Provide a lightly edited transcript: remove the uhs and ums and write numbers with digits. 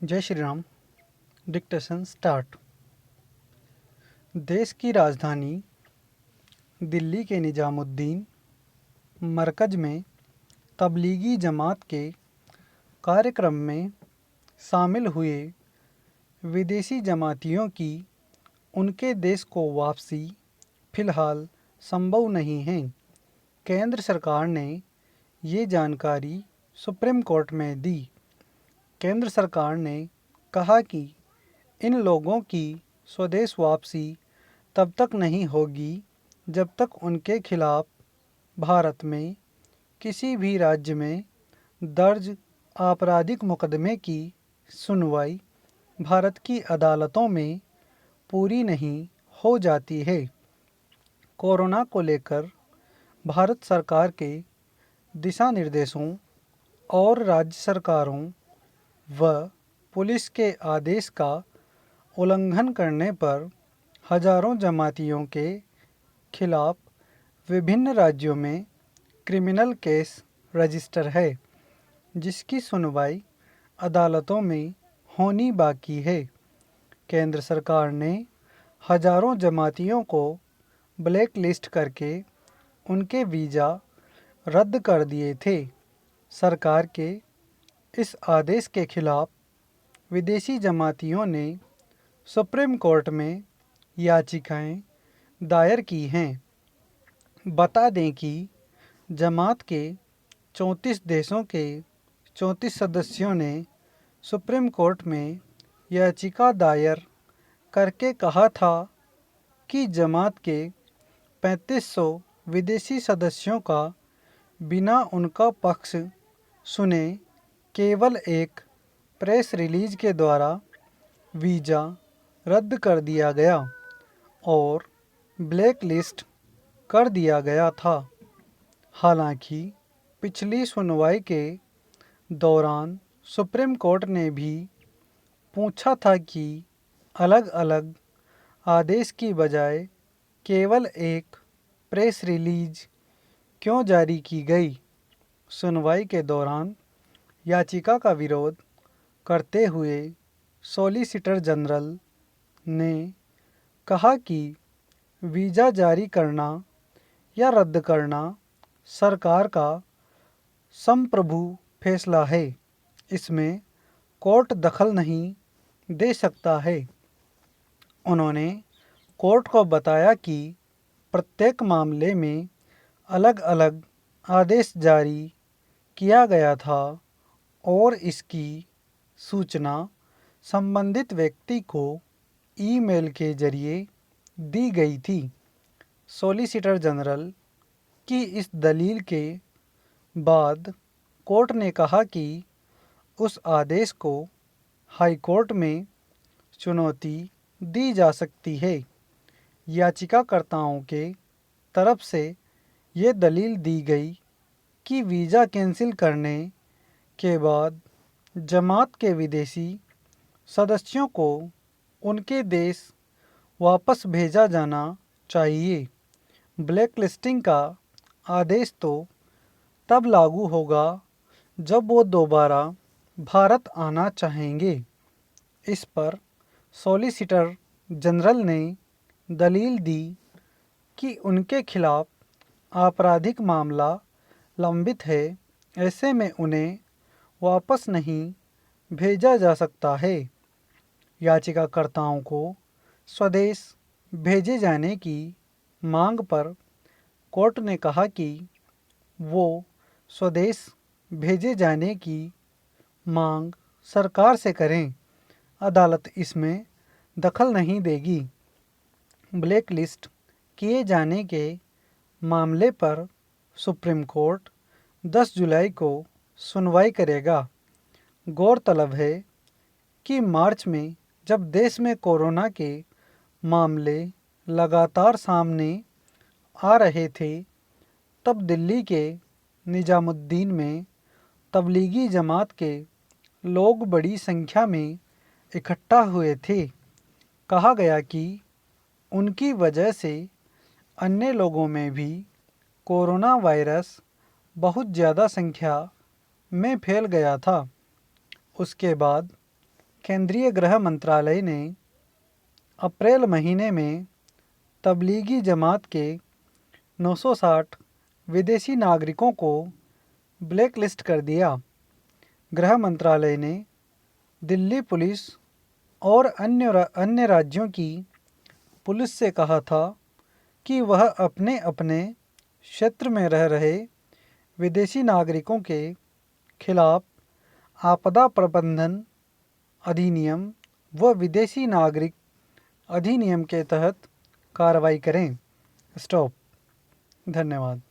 जय Shri Ram. Dictation start. देश की राजधानी दिल्ली के निजामुद्दीन मरकज में तबलीगी जमात के कार्यक्रम में शामिल हुए विदेशी जमातियों की उनके देश को वापसी फ़िलहाल संभव नहीं है। केंद्र सरकार ने ये जानकारी सुप्रीम कोर्ट में दी। केंद्र सरकार ने कहा कि इन लोगों की स्वदेश वापसी तब तक नहीं होगी जब तक उनके खिलाफ भारत में किसी भी राज्य में दर्ज आपराधिक मुकदमे की सुनवाई भारत की अदालतों में पूरी नहीं हो जाती है। कोरोना को लेकर भारत सरकार के दिशा निर्देशों और राज्य सरकारों व पुलिस के आदेश का उल्लंघन करने पर हजारों जमातियों के खिलाफ विभिन्न राज्यों में क्रिमिनल केस रजिस्टर है, जिसकी सुनवाई अदालतों में होनी बाकी है। केंद्र सरकार ने हजारों जमातियों को ब्लैक लिस्ट करके उनके वीज़ा रद्द कर दिए थे। सरकार के इस आदेश के खिलाफ विदेशी जमातियों ने सुप्रीम कोर्ट में याचिकाएं दायर की हैं। बता दें कि जमात के 34 देशों के 34 सदस्यों ने सुप्रीम कोर्ट में याचिका दायर करके कहा था कि जमात के 3500 विदेशी सदस्यों का बिना उनका पक्ष सुने केवल एक प्रेस रिलीज के द्वारा वीज़ा रद्द कर दिया गया और ब्लैक लिस्ट कर दिया गया था। हालांकि पिछली सुनवाई के दौरान सुप्रीम कोर्ट ने भी पूछा था कि अलग अलग आदेश की बजाय केवल एक प्रेस रिलीज क्यों जारी की गई। सुनवाई के दौरान याचिका का विरोध करते हुए सॉलिसिटर जनरल ने कहा कि वीज़ा जारी करना या रद्द करना सरकार का संप्रभु फैसला है, इसमें कोर्ट दखल नहीं दे सकता है। उन्होंने कोर्ट को बताया कि प्रत्येक मामले में अलग अलग आदेश जारी किया गया था और इसकी सूचना संबंधित व्यक्ति को ईमेल के जरिए दी गई थी। सॉलिसिटर जनरल की इस दलील के बाद कोर्ट ने कहा कि उस आदेश को हाई कोर्ट में चुनौती दी जा सकती है। याचिकाकर्ताओं के तरफ से ये दलील दी गई कि वीज़ा कैंसिल करने के बाद जमात के विदेशी सदस्यों को उनके देश वापस भेजा जाना चाहिए। ब्लैक लिस्टिंग का आदेश तो तब लागू होगा जब वो दोबारा भारत आना चाहेंगे। इस पर सॉलिसिटर जनरल ने दलील दी कि उनके खिलाफ आपराधिक मामला लंबित है, ऐसे में उन्हें वापस नहीं भेजा जा सकता है। याचिकाकर्ताओं को स्वदेश भेजे जाने की मांग पर कोर्ट ने कहा कि वो स्वदेश भेजे जाने की मांग सरकार से करें, अदालत इसमें दखल नहीं देगी। ब्लैक लिस्ट किए जाने के मामले पर सुप्रीम कोर्ट 10 जुलाई को सुनवाई करेगा। गौरतलब है कि मार्च में जब देश में कोरोना के मामले लगातार सामने आ रहे थे, तब दिल्ली के निजामुद्दीन में तबलीगी जमात के लोग बड़ी संख्या में इकट्ठा हुए थे। कहा गया कि उनकी वजह से अन्य लोगों में भी कोरोना वायरस बहुत ज़्यादा संख्या में फैल गया था। उसके बाद केंद्रीय गृह मंत्रालय ने अप्रैल महीने में तबलीगी जमात के 960 विदेशी नागरिकों को ब्लैक लिस्ट कर दिया। गृह मंत्रालय ने दिल्ली पुलिस और अन्य राज्यों की पुलिस से कहा था कि वह अपने अपने क्षेत्र में रह रहे विदेशी नागरिकों के खिलाफ आपदा प्रबंधन अधिनियम व विदेशी नागरिक अधिनियम के तहत कार्रवाई करें। स्टॉप। धन्यवाद।